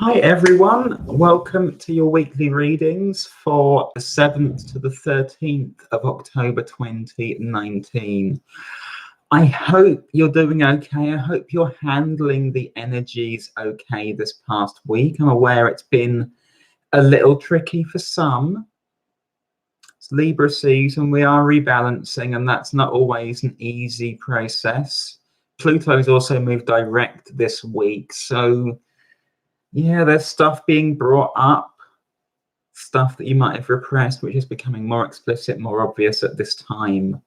Hi everyone, welcome to your weekly readings for the 7th to the 13th of October 2019. I hope you're doing okay. I hope you're handling the energies okay this past week. I'm aware it's been a little tricky for some. It's Libra season, we are rebalancing, and that's not always an easy process. Pluto's also moved direct this week, so yeah, there's stuff being brought up, stuff that you might have repressed, which is becoming more explicit, more obvious at this time.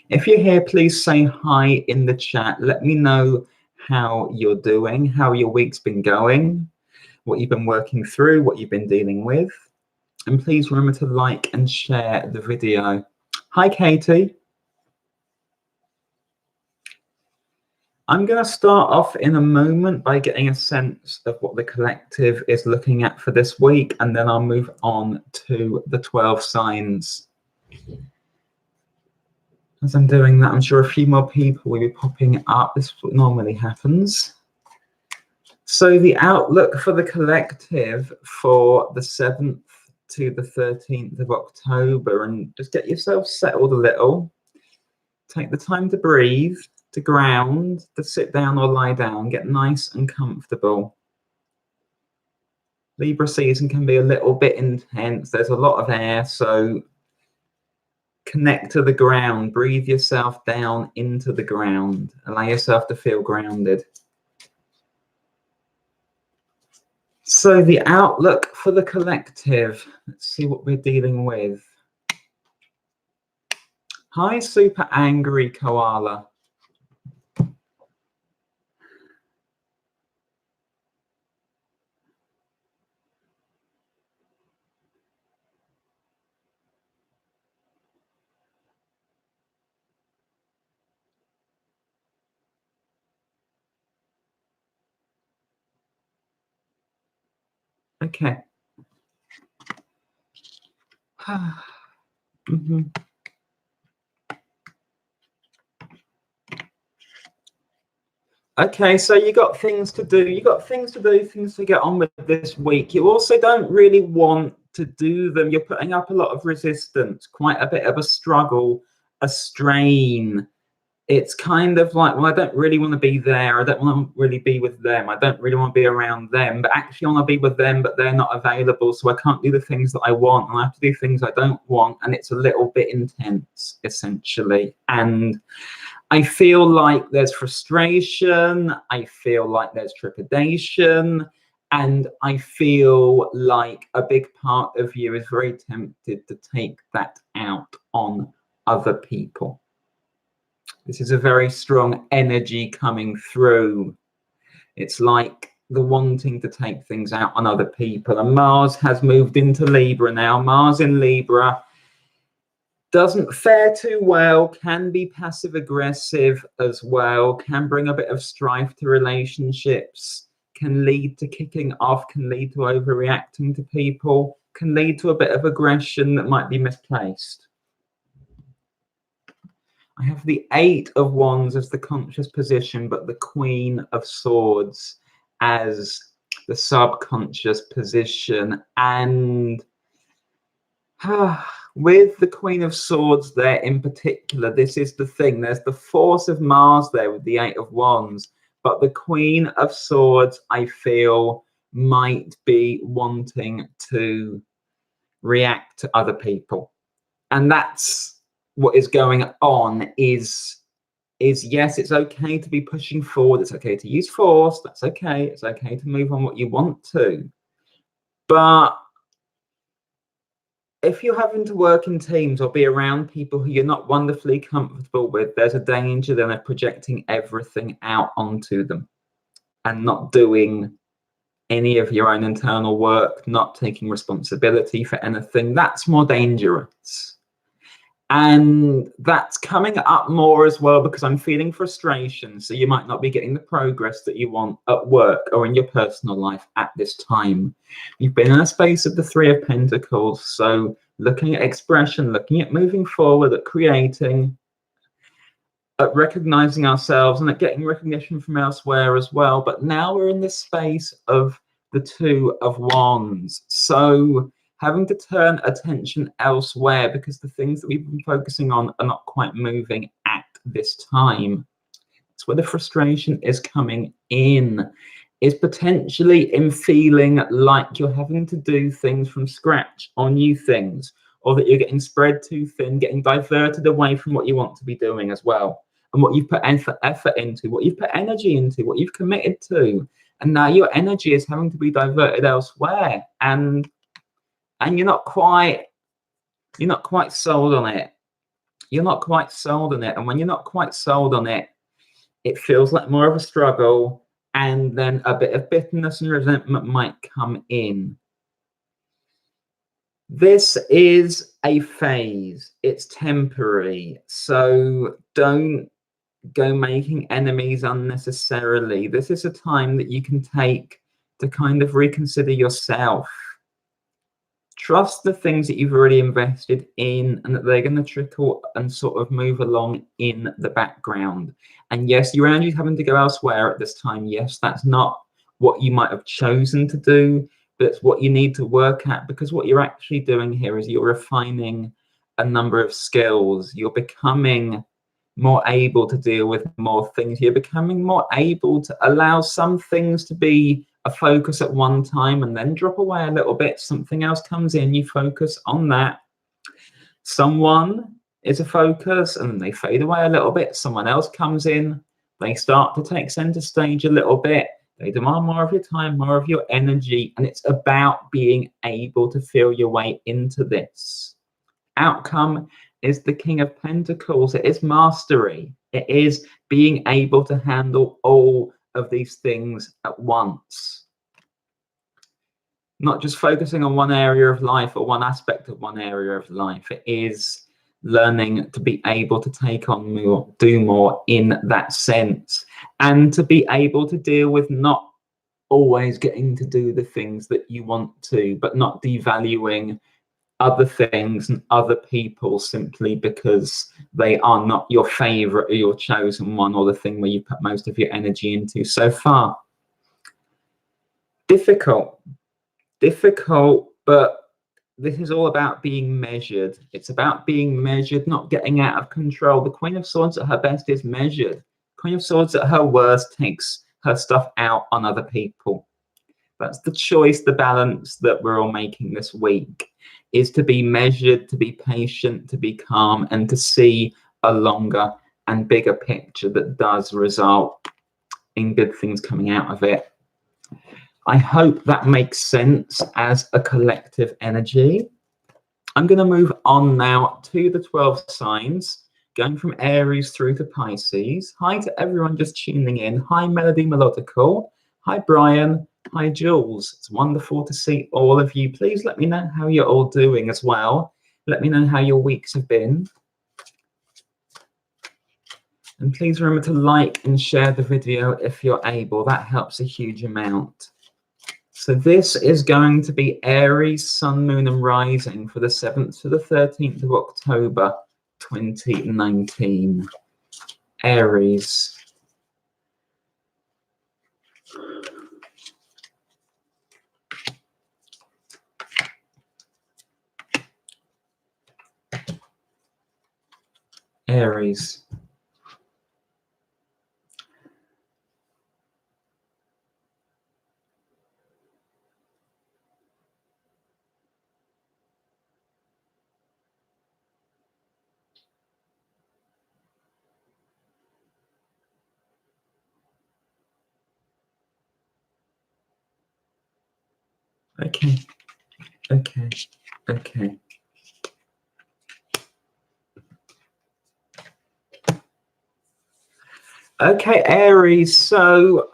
If you're here, please say hi in the chat. Let me know how you're doing, how your week's been going, what you've been working through, what you've been dealing with. And please remember to like and share the video. Hi, Katie. I'm going to start off in a moment by getting a sense of what the collective is looking at for this week, and then I'll move on to the 12 signs. As I'm doing that, I'm sure a few more people will be popping up. This is what normally happens. So the outlook for the collective for the 7th to the 13th of October, and just get yourself settled a little. Take the time to breathe, to ground, to sit down or lie down, get nice and comfortable. Libra season can be a little bit intense. There's a lot of air, so connect to the ground, breathe yourself down into the ground, allow yourself to feel grounded. So the outlook for the collective, let's see what we're dealing with. Hi, super angry koala. Okay. Okay, so you got things to do. You got things to do, things to get on with this week. You also don't really want to do them. You're putting up a lot of resistance, quite a bit of a struggle, a strain. It's kind of like, well, I don't really want to be there. I don't want to really be with them. I don't really want to be around them, but actually I want to be with them, but they're not available. So I can't do the things that I want, and I have to do things I don't want. And it's a little bit intense, essentially. And I feel like there's frustration, I feel like there's trepidation, and I feel like a big part of you is very tempted to take that out on other people. This is a very strong energy coming through. It's like the wanting to take things out on other people. And Mars has moved into Libra now. Mars in Libra doesn't fare too well, can be passive aggressive as well, can bring a bit of strife to relationships, can lead to kicking off, can lead to overreacting to people, can lead to a bit of aggression that might be misplaced. I have the 8 of Wands as the conscious position, but the Queen of Swords as the subconscious position. And with the Queen of Swords there in particular, this is the thing. There's the force of Mars there with the 8 of Wands, but the Queen of Swords, I feel, might be wanting to react to other people. And that's what is going on is yes, it's okay to be pushing forward. It's okay to use force. That's okay. It's okay to move on what you want to. But if you're having to work in teams or be around people who you're not wonderfully comfortable with, there's a danger then of projecting everything out onto them and not doing any of your own internal work, not taking responsibility for anything. That's more dangerous. And that's coming up more as well because I'm feeling frustration. So you might not be getting the progress that you want at work or in your personal life at this time. You've been in a space of the 3 of Pentacles. So looking at expression, looking at moving forward, at creating, at recognizing ourselves and at getting recognition from elsewhere as well. But now we're in this space of the Two of Wands. So having to turn attention elsewhere because the things that we've been focusing on are not quite moving at this time. It's where the frustration is coming in, is potentially in feeling like you're having to do things from scratch or new things, or that you're getting spread too thin, getting diverted away from what you want to be doing as well, and what you've put effort into, what you've put energy into, what you've committed to, and now your energy is having to be diverted elsewhere, and you're not quite sold on it. You're not quite sold on it, and when you're not quite sold on it, it feels like more of a struggle, and then a bit of bitterness and resentment might come in. This is a phase, it's temporary, so don't go making enemies unnecessarily. This is a time that you can take to kind of reconsider yourself. Trust the things that you've already invested in, and that they're going to trickle and sort of move along in the background. And yes, your energy is having to go elsewhere at this time. Yes, that's not what you might have chosen to do, but it's what you need to work at, because what you're actually doing here is you're refining a number of skills. You're becoming more able to deal with more things. You're becoming more able to allow some things to be a focus at one time and then drop away a little bit. Something else comes in, you focus on that. Someone is a focus and they fade away a little bit. Someone else comes in, they start to take center stage a little bit. They demand more of your time, more of your energy, and it's about being able to feel your way into this. Outcome is the King of Pentacles. It is mastery. It is being able to handle all of these things at once. Not just focusing on one area of life or one aspect of one area of life. It is learning to be able to take on more, do more in that sense, and to be able to deal with not always getting to do the things that you want to, but not devaluing other things and other people simply because they are not your favorite or your chosen one, or the thing where you put most of your energy into so far. Difficult, but this is all about being measured. It's about being measured, not getting out of control. The Queen of Swords at her best is measured. Queen of Swords at her worst takes her stuff out on other people. That's the choice, the balance that we're all making this week, is to be measured, to be patient, to be calm, and to see a longer and bigger picture that does result in good things coming out of it. I hope that makes sense as a collective energy. I'm going to move on now to the 12 signs, going from Aries through to Pisces. Hi to everyone just tuning in. Hi, Melody Melodical. Hi, Brian. Hi, Jules. It's wonderful to see all of you. Please let me know how you're all doing as well. Let me know how your weeks have been. And please remember to like and share the video if you're able. That helps a huge amount. So this is going to be Aries, Sun, Moon and Rising for the 7th to the 13th of October 2019. Aries. Aries. Okay. Okay, Aries. So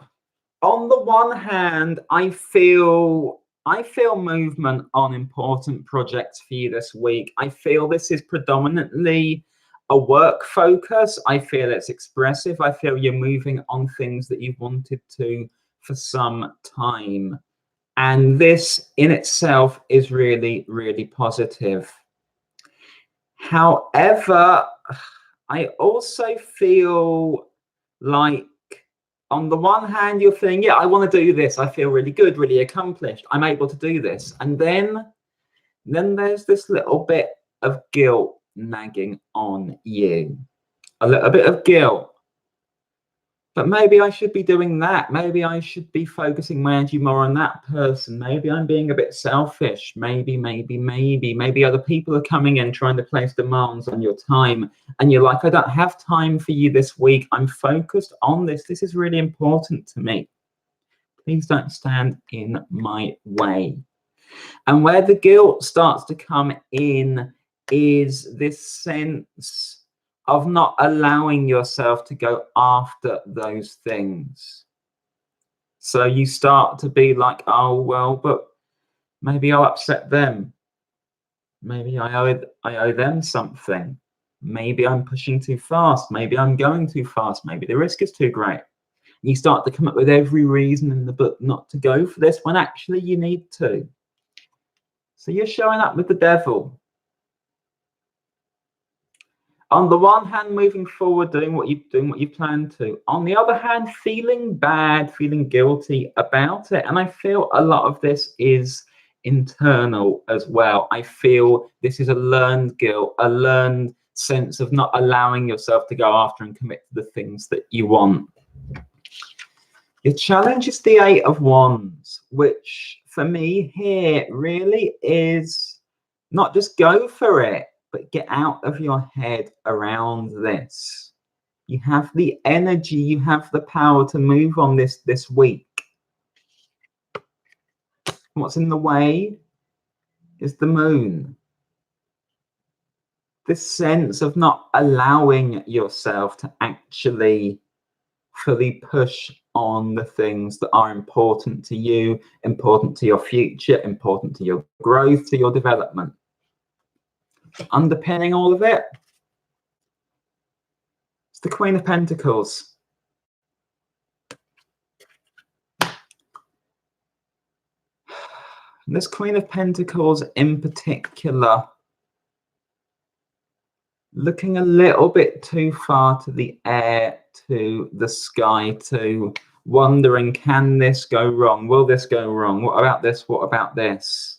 on the one hand, I feel movement on important projects for you this week. I feel this is predominantly a work focus. I feel it's expressive. I feel you're moving on things that you've wanted to for some time. And this in itself is really, really positive. However, I also feel like On the one hand, you're thinking, yeah, I want to do this. I feel really good, really accomplished. I'm able to do this. And then there's this little bit of guilt nagging on you. A little bit of guilt. But maybe I should be doing that. Maybe I should be focusing my energy more on that person. Maybe I'm being a bit selfish. Maybe other people are coming in trying to place demands on your time. And you're like, I don't have time for you this week. I'm focused on this. This is really important to me. Please don't stand in my way. And where the guilt starts to come in is this sense of not allowing yourself to go after those things. So you start to be like, oh, well, but maybe I'll upset them. Maybe I owe them something. Maybe I'm pushing too fast. Maybe I'm going too fast. Maybe the risk is too great. You start to come up with every reason in the book not to go for this when actually you need to. So you're showing up with the devil. On the one hand, moving forward, doing what you plan to. On the other hand, feeling bad, feeling guilty about it. And I feel a lot of this is internal as well. I feel this is a learned guilt, a learned sense of not allowing yourself to go after and commit to the things that you want. Your challenge is the 8 of Wands, which for me here really is not just go for it, but get out of your head around this. You have the energy, you have the power to move on this week. What's in the way is the moon. This sense of not allowing yourself to actually fully push on the things that are important to you, important to your future, important to your growth, to your development. Underpinning all of it, it's the Queen of Pentacles. And this Queen of Pentacles in particular, looking a little bit too far to the air, to the sky, to wondering, can this go wrong? Will this go wrong? What about this? What about this?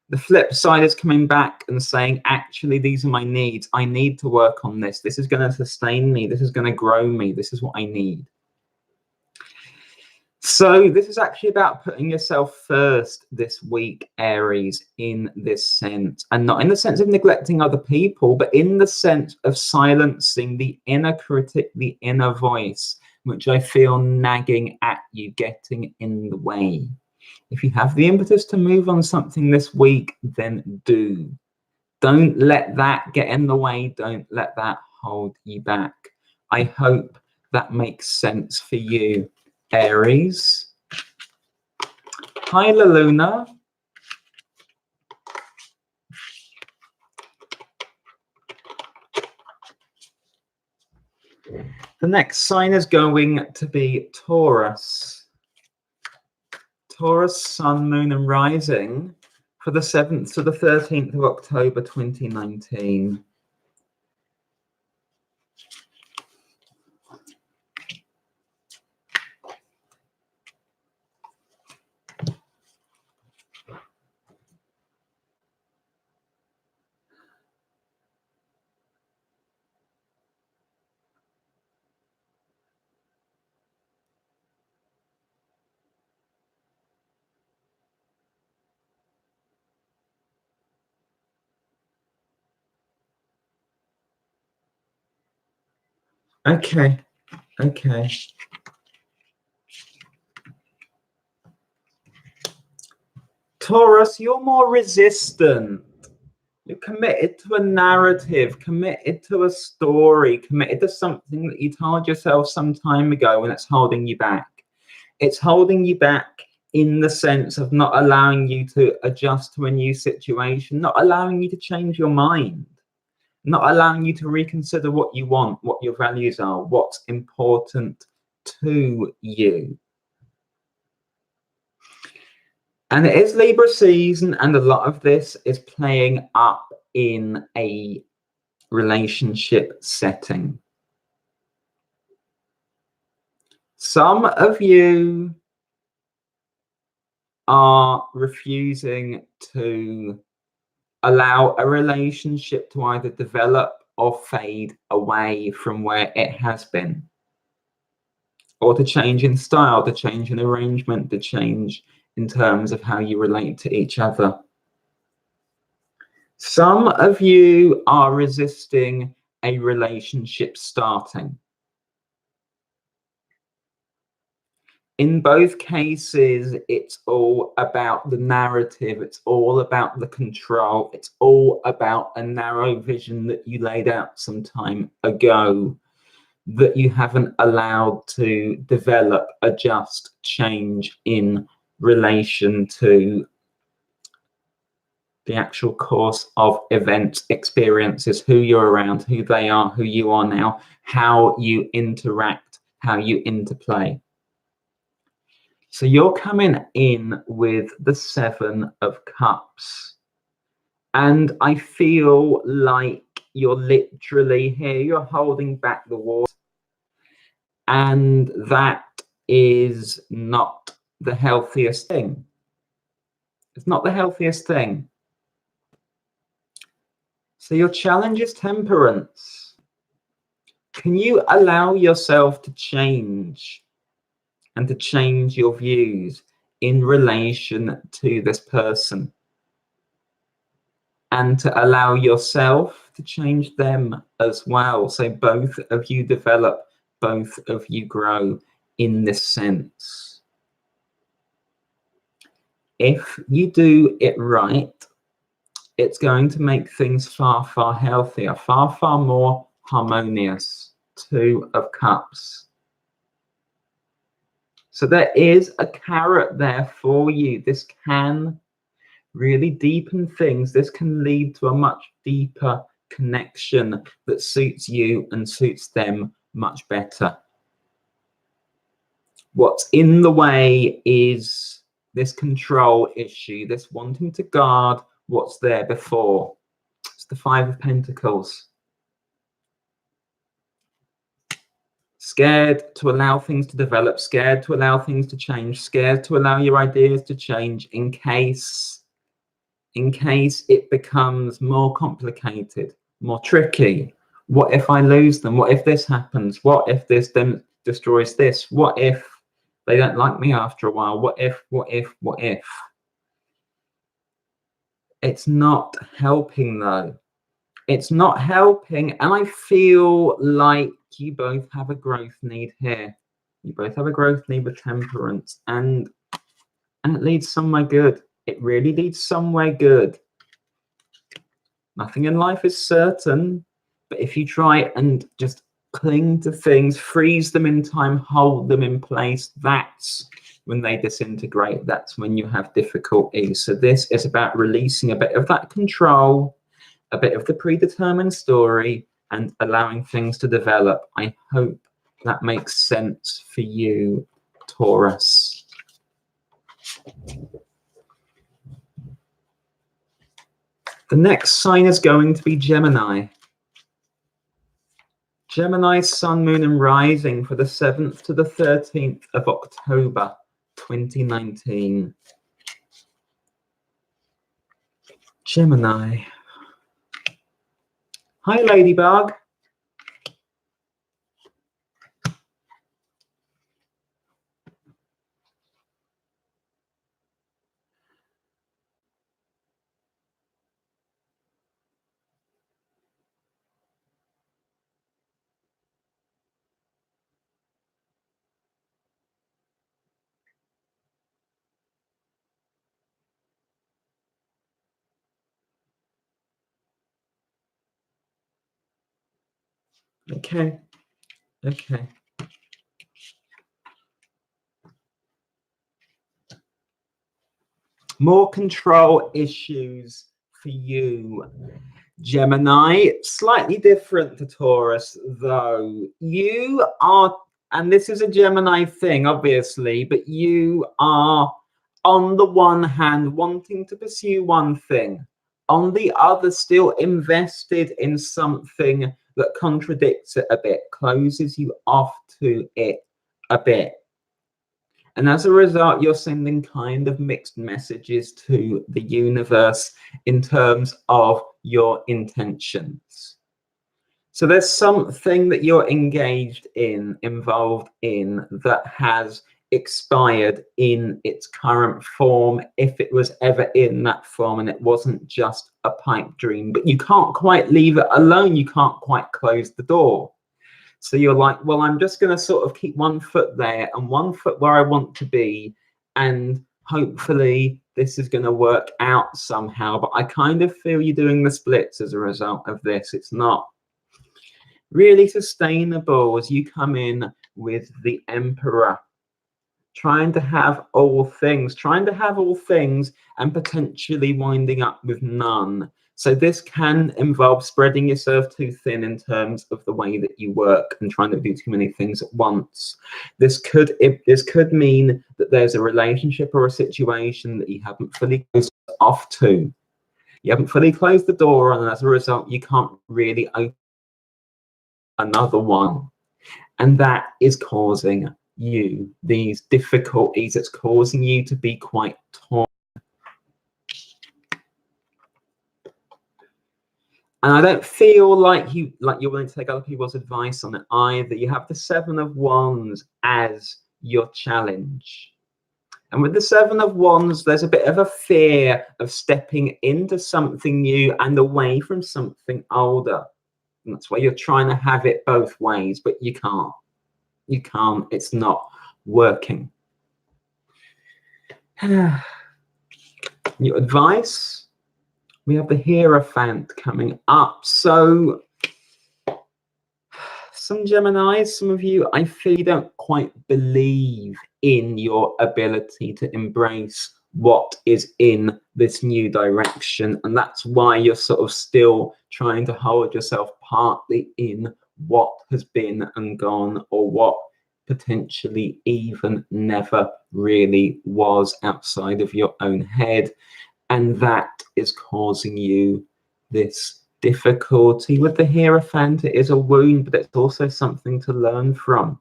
The flip side is coming back and saying, actually, these are my needs. I need to work on this. This is going to sustain me. This is going to grow me. This is what I need. So this is actually about putting yourself first this week, Aries, in this sense. And not in the sense of neglecting other people, but in the sense of silencing the inner critic, the inner voice, which I feel nagging at you, getting in the way. If you have the impetus to move on something this week, then do. Don't let that get in the way. Don't let that hold you back. I hope that makes sense for you, Aries. Hi, La Luna. The next sign is going to be Taurus. Taurus, Sun, Moon, and Rising for the 7th to the 13th of October 2019. Okay. Taurus, you're more resistant. You're committed to a narrative, committed to a story, committed to something that you told yourself some time ago, and it's holding you back. It's holding you back in the sense of not allowing you to adjust to a new situation, not allowing you to change your mind, not allowing you to reconsider what you want, what your values are, what's important to you. And it is Libra season, and a lot of this is playing up in a relationship setting. Some of you are refusing to allow a relationship to either develop or fade away from where it has been, or to change in style, to change in arrangement, to change in terms of how you relate to each other. Some of you are resisting a relationship starting. In both cases, it's all about the narrative. It's all about the control. It's all about a narrow vision that you laid out some time ago that you haven't allowed to develop, adjust, change in relation to the actual course of events, experiences, who you're around, who they are, who you are now, how you interact, how you interplay. So you're coming in with the 7 of Cups. And I feel like you're literally here, you're holding back the water. And that is not the healthiest thing. It's not the healthiest thing. So your challenge is temperance. Can you allow yourself to change and to change your views in relation to this person? And to allow yourself to change them as well. So both of you develop, both of you grow in this sense. If you do it right, it's going to make things far, far healthier, far, far more harmonious. 2 of Cups. So there is a carrot there for you. This can really deepen things. This can lead to a much deeper connection that suits you and suits them much better. What's in the way is this control issue, this wanting to guard what's there before. It's the 5 of Pentacles. Scared to allow things to develop, scared to allow things to change, scared to allow your ideas to change in case it becomes more complicated, more tricky. What if I lose them? What if this happens? What if this then destroys this? What if they don't like me after a while? What if? It's not helping though. It's not helping, and I feel like you both have a growth need here. You both have a growth need with temperance, and it leads somewhere good. It really leads somewhere good. Nothing in life is certain, but if you try and just cling to things, freeze them in time, hold them in place, that's when they disintegrate. That's when you have difficulties. So this is about releasing a bit of that control, a bit of the predetermined story, and allowing things to develop. I hope that makes sense for you, Taurus. The next sign is going to be Gemini. Gemini, Sun, Moon, and Rising for the 7th to the 13th of October, 2019. Gemini. Hi, Ladybug. Okay. More control issues for you, Gemini. Slightly different to Taurus, though. You are, and this is a Gemini thing, obviously, but you are, on the one hand, wanting to pursue one thing, on the other, still invested in something that contradicts it a bit, closes you off to it a bit. And as a result, you're sending kind of mixed messages to the universe in terms of your intentions. So there's something that you're engaged in, involved in, that has expired in its current form, if it was ever in that form and it wasn't just a pipe dream. But you can't quite leave it alone. You can't quite close the door. So you're like, well, I'm just going to sort of keep one foot there and one foot where I want to be. And hopefully this is going to work out somehow. But I kind of feel you're doing the splits as a result of this. It's not really sustainable as you come in with the Emperor, trying to have all things and potentially winding up with none. So this can involve spreading yourself too thin in terms of the way that you work and trying to do too many things at once. This could mean that there's a relationship or a situation that you haven't fully closed off to. You haven't fully closed the door on, and as a result, you can't really open another one. And that is causing you these difficulties. It's causing you to be quite torn. And I don't feel like you're willing to take other people's advice on it either. You have the Seven of Wands as your challenge. And with the Seven of Wands, there's a bit of a fear of stepping into something new and away from something older. And that's why you're trying to have it both ways, but you can't. You can't. It's not working. Your advice? We have the Hierophant coming up. So some Geminis, some of you, I feel you don't quite believe in your ability to embrace what is in this new direction. And that's why you're sort of still trying to hold yourself partly in what has been and gone, or what potentially even never really was outside of your own head. And that is causing you this difficulty. With the Hierophant, it is a wound, but it's also something to learn from,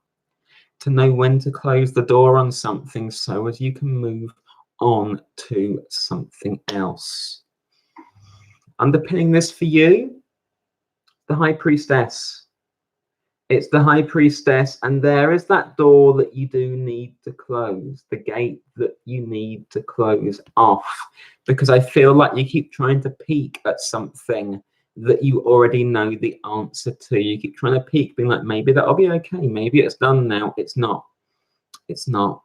to know when to close the door on something so as you can move on to something else. Underpinning this for you, the High Priestess. It's the High Priestess, and there is that door that you do need to close, the gate that you need to close off, because I feel like you keep trying to peek at something that you already know the answer to. You keep trying to peek, being like, maybe that'll be okay, maybe it's done now. It's not. It's not.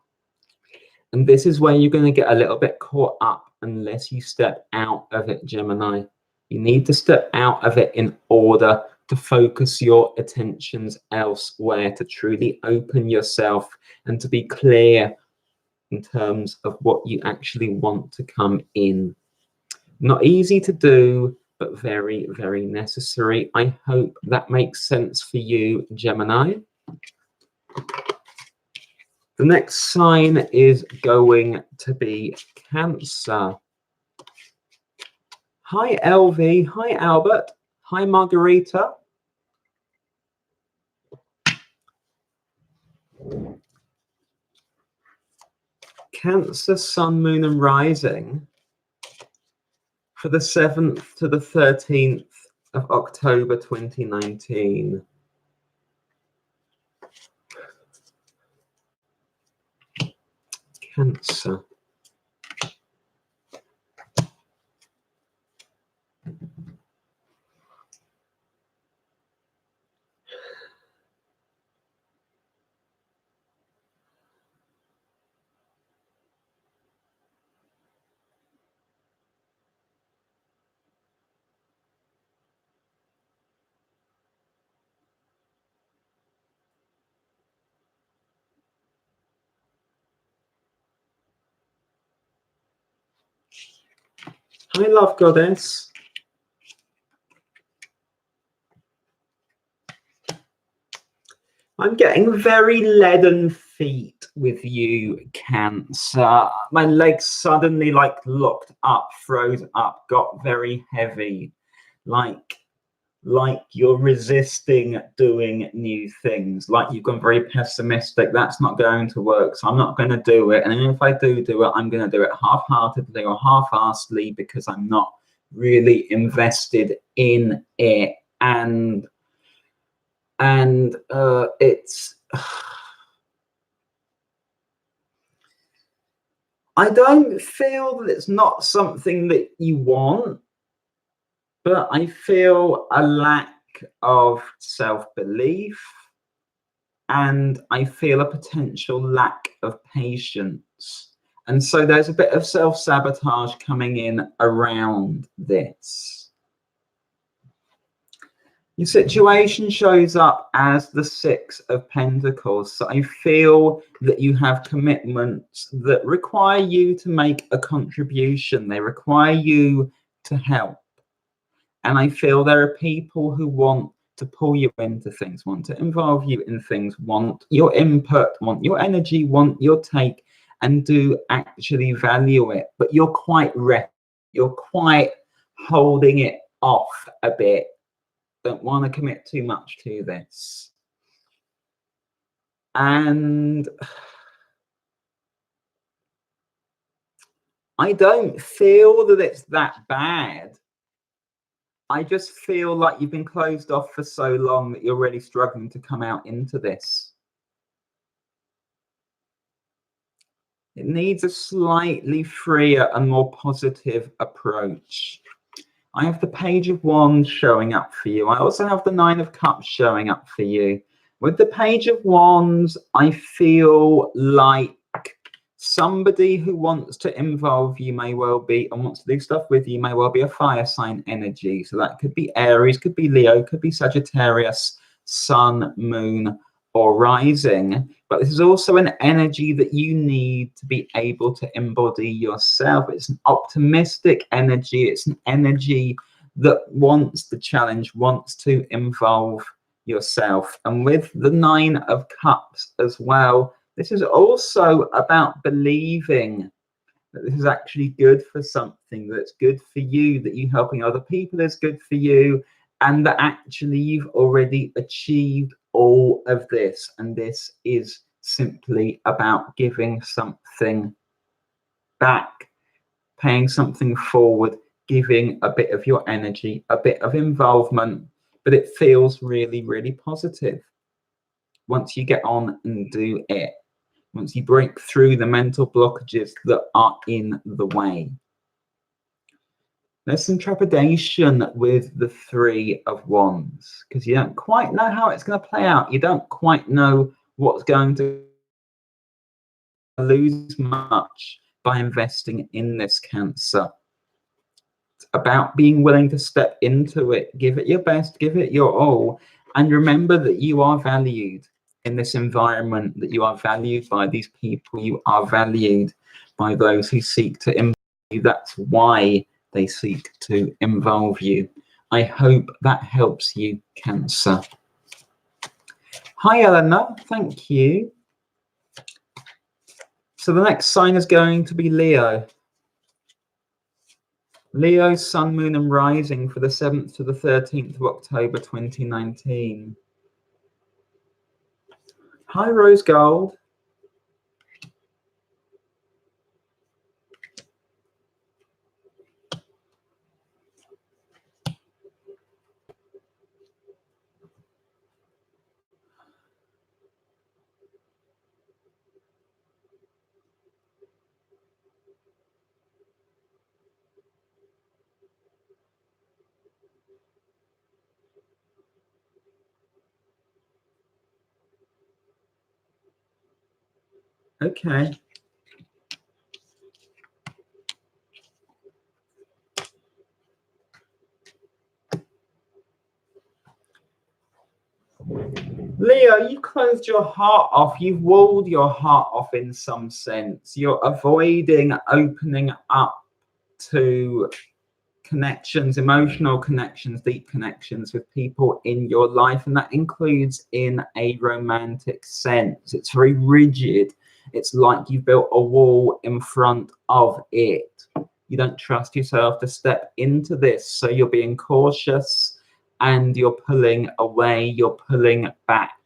And this is where you're going to get a little bit caught up unless you step out of it, Gemini. You need to step out of it in order to focus your attentions elsewhere, to truly open yourself and to be clear in terms of what you actually want to come in. Not easy to do, but very, very necessary. I hope that makes sense for you, Gemini. The next sign is going to be Cancer. Hi, LV. Hi, Albert. Hi, Margarita. Cancer, Sun, Moon, and Rising for the 7th to the 13th of October 2019. Cancer. Hi, Love Goddess. I'm getting very leaden feet with you, Cancer. My legs suddenly locked up, froze up, got very heavy. Like like you're resisting doing new things, like you've gone very pessimistic. That's not going to work, so I'm not going to do it. And if I do it, I'm going to do it half-heartedly or half-assedly because I'm not really invested in it. And it's I don't feel that it's not something that you want, but I feel a lack of self-belief, and I feel a potential lack of patience. And so there's a bit of self-sabotage coming in around this. Your situation shows up as the Six of Pentacles. So I feel that you have commitments that require you to make a contribution. They require you to help. And I feel there are people who want to pull you into things, want to involve you in things, want your input, want your energy, want your take, and do actually value it. But you're quite you're quite holding it off a bit. Don't want to commit too much to this. And I don't feel that it's that bad. I just feel like you've been closed off for so long that you're really struggling to come out into this. It needs a slightly freer and more positive approach. I have the Page of Wands showing up for you. I also have the Nine of Cups showing up for you. With the Page of Wands, I feel like somebody who wants to involve you may well be, and wants to do stuff with you, may well be a fire sign energy. So that could be Aries, could be Leo, could be Sagittarius, Sun, Moon, or Rising. But this is also an energy that you need to be able to embody yourself. It's an optimistic energy. It's an energy that wants the challenge, wants to involve yourself. And with the Nine of Cups as well, this is also about believing that this is actually good for something, that's good for you, that you helping other people is good for you, and that actually you've already achieved all of this, and this is simply about giving something back, paying something forward, giving a bit of your energy, a bit of involvement. But it feels really, really positive once you get on and do it, once you break through the mental blockages that are in the way. There's some trepidation with the Three of Wands because you don't quite know how it's going to play out. You don't quite know what's going to lose much by investing in this, Cancer. It's about being willing to step into it, give it your best, give it your all, and remember that you are valued in this environment, that you are valued by these people, you are valued by those who seek to involve you. That's why they seek to involve you. I hope that helps you, Cancer. Hi, Eleanor. Thank you. So the next sign is going to be Leo. Leo, Sun, Moon, and Rising for the 7th to the 13th of October 2019. Hi, Rose Gold. Okay. Leo, you closed your heart off. You've walled your heart off in some sense. You're avoiding opening up to connections, emotional connections, deep connections with people in your life. And that includes in a romantic sense. It's very rigid. It's like you've built a wall in front of it. You don't trust yourself to step into this. So you're being cautious and you're pulling away, you're pulling back.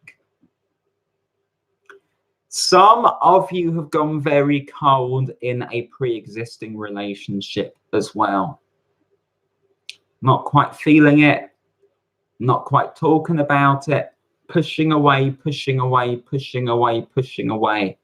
Some of you have gone very cold in a pre-existing relationship as well. Not quite feeling it, not quite talking about it, pushing away, pushing away, pushing away, pushing away.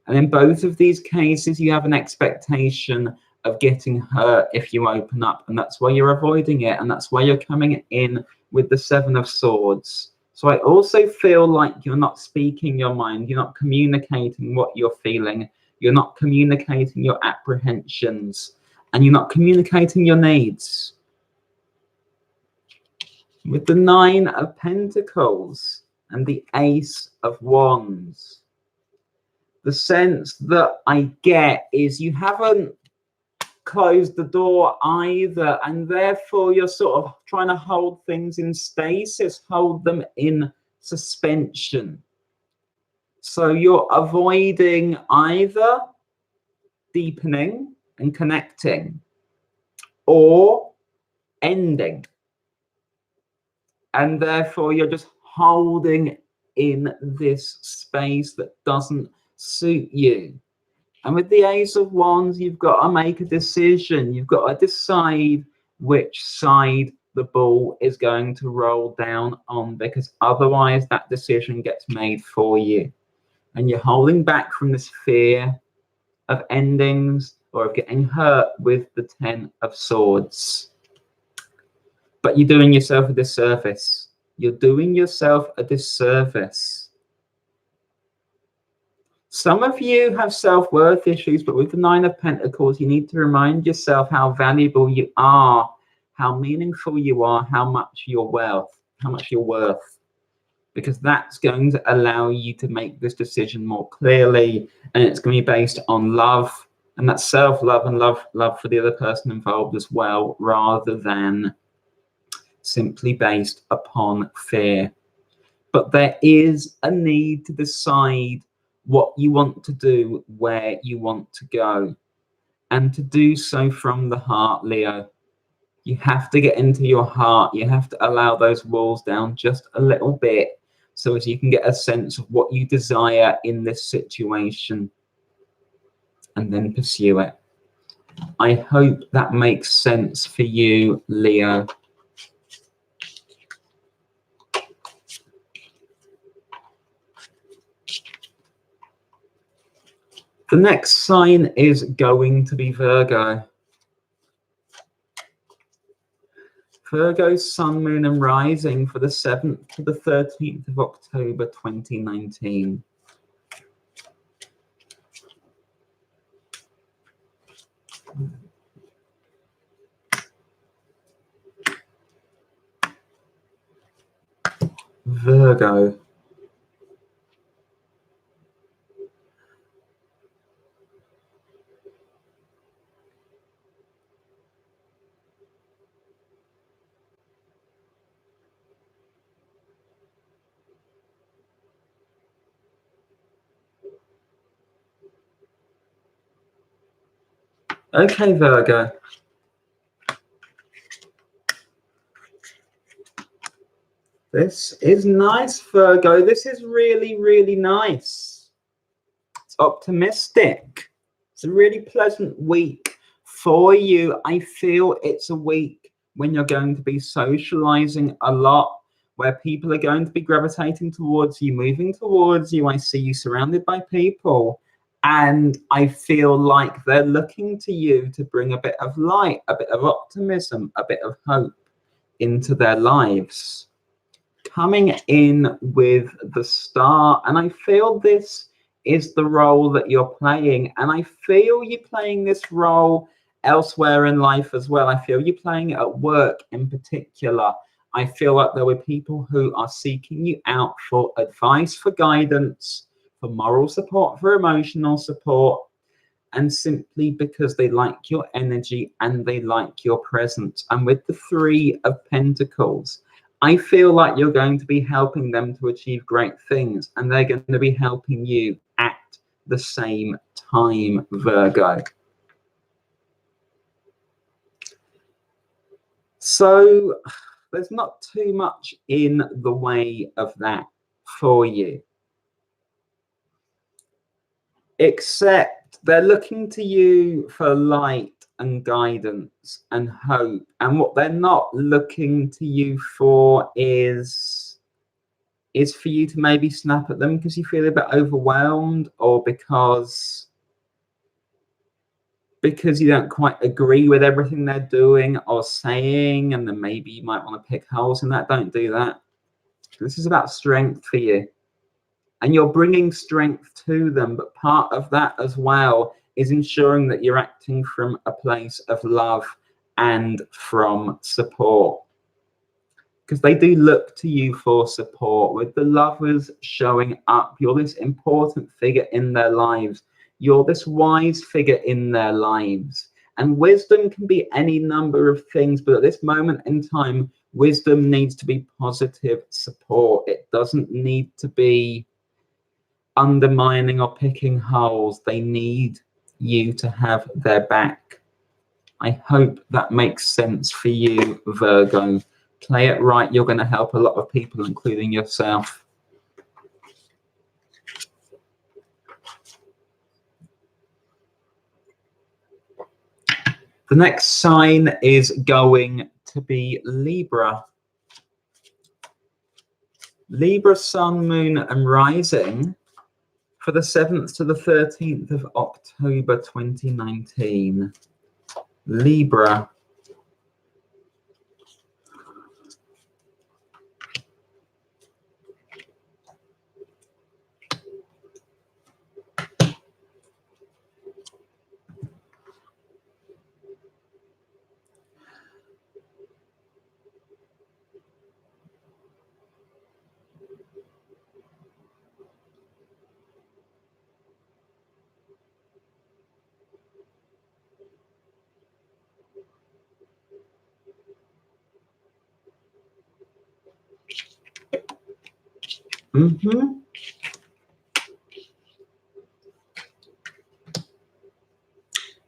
And in both of these cases, you have an expectation of getting hurt if you open up, and that's why you're avoiding it, and that's why you're coming in with the Seven of Swords. So I also feel like you're not speaking your mind, you're not communicating what you're feeling, you're not communicating your apprehensions, and you're not communicating your needs. With the Nine of Pentacles and the Ace of Wands, the sense that I get is you haven't closed the door either, and therefore you're sort of trying to hold things in stasis, hold them in suspension. So you're avoiding either deepening and connecting or ending, and therefore you're just holding in this space that doesn't suit you. And with the Ace of Wands, you've got to make a decision. You've got to decide which side the ball is going to roll down on, because otherwise that decision gets made for you. And you're holding back from this fear of endings or of getting hurt with the Ten of Swords. But you're doing yourself a disservice. You're doing yourself a disservice. Some of you have self-worth issues, but with the Nine of Pentacles, you need to remind yourself how valuable you are, how meaningful you are, how much you're worth, because that's going to allow you to make this decision more clearly, and it's going to be based on love, and that's self-love and love for the other person involved as well, rather than simply based upon fear. But there is a need to decide what you want to do, where you want to go, and to do so from the heart, Leo. You have to get into your heart. You have to allow those walls down just a little bit so as you can get a sense of what you desire in this situation and then pursue it. I hope that makes sense for you, Leo. The next sign is going to be Virgo. Virgo, Sun, Moon, and Rising for the 7th to the 13th of October 2019. Virgo. Okay, Virgo. This is nice, Virgo. This is really, really nice. It's optimistic. It's a really pleasant week for you. I feel it's a week when you're going to be socializing a lot, where people are going to be gravitating towards you, moving towards you. I see you surrounded by people, and I feel like they're looking to you to bring a bit of light, a bit of optimism, a bit of hope into their lives. Coming in with the Star, and I feel this is the role that you're playing, and I feel you playing this role elsewhere in life as well. I feel you playing it at work in particular. I feel like there were people who are seeking you out for advice, for guidance, for moral support, for emotional support, and simply because they like your energy and they like your presence. And with the Three of Pentacles, I feel like you're going to be helping them to achieve great things, and they're going to be helping you at the same time, Virgo. So there's not too much in the way of that for you. Except they're looking to you for light and guidance and hope. And what they're not looking to you for is for you to maybe snap at them because you feel a bit overwhelmed, or because you don't quite agree with everything they're doing or saying, and then maybe you might want to pick holes in that. Don't do that. This is about strength for you. And you're bringing strength to them, but part of that as well is ensuring that you're acting from a place of love and from support. Because they do look to you for support. With the lovers showing up, you're this important figure in their lives. You're this wise figure in their lives. And wisdom can be any number of things, but at this moment in time, wisdom needs to be positive support. It doesn't need to be undermining or picking holes. They need you to have their back. I hope that makes sense for you, Virgo. Play it right. You're going to help a lot of people, including yourself. The next sign is going to be Libra. Libra, sun, moon, and rising for the 7th to the 13th of October 2019. Libra. It's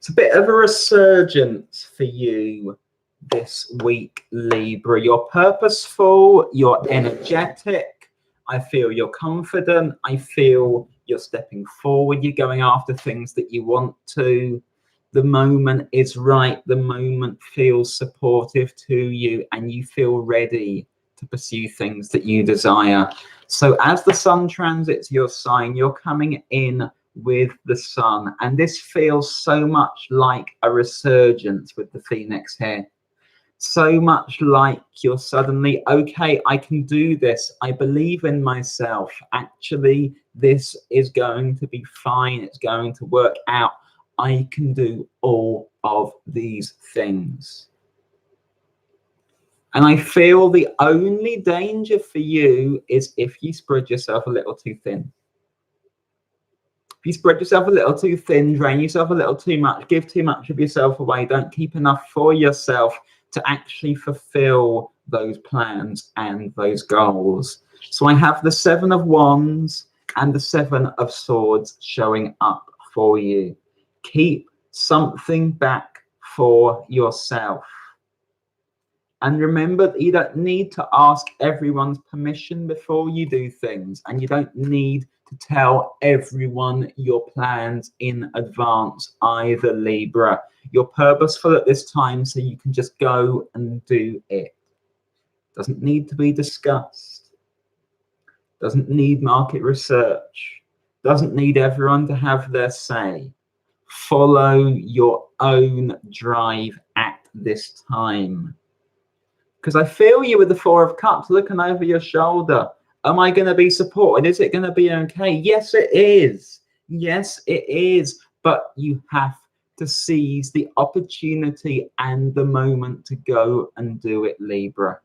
a bit of a resurgence for you this week, Libra. You're purposeful, you're energetic. I feel you're confident. I feel you're stepping forward. You're going after things that you want to. The moment is right. The moment feels supportive to you, and you feel ready to pursue things that you desire. So as the sun transits your sign, you're coming in with the sun, and this feels so much like a resurgence with the phoenix here. So much like you're suddenly, okay, I can do this. I believe in myself. Actually, this is going to be fine. It's going to work out. I can do all of these things. And I feel the only danger for you is if you spread yourself a little too thin. If you spread yourself a little too thin, drain yourself a little too much, give too much of yourself away, don't keep enough for yourself to actually fulfill those plans and those goals. So I have the 7 of Wands and the 7 of Swords showing up for you. Keep something back for yourself. And remember that you don't need to ask everyone's permission before you do things. And you don't need to tell everyone your plans in advance either, Libra. You're purposeful at this time, so you can just go and do it. Doesn't need to be discussed. Doesn't need market research. Doesn't need everyone to have their say. Follow your own drive at this time. Because I feel you with the 4 of Cups looking over your shoulder. Am I going to be supported? Is it going to be okay? Yes, it is. Yes, it is. But you have to seize the opportunity and the moment to go and do it, Libra.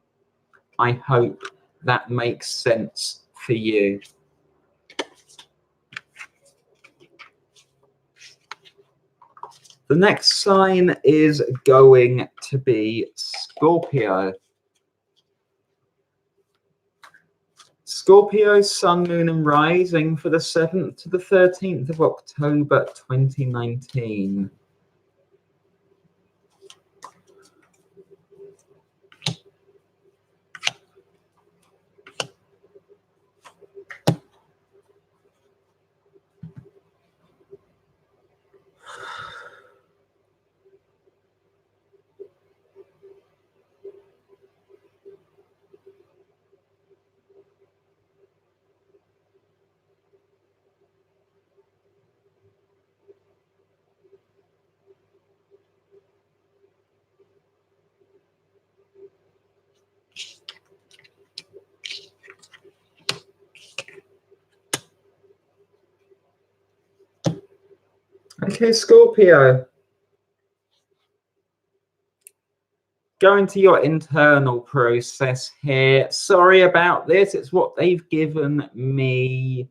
I hope that makes sense for you. The next sign is going to be Scorpio. Scorpio, sun, moon, and rising for the 7th to the 13th of October 2019. Okay, Scorpio. Go into your internal process here. Sorry about this. It's what they've given me.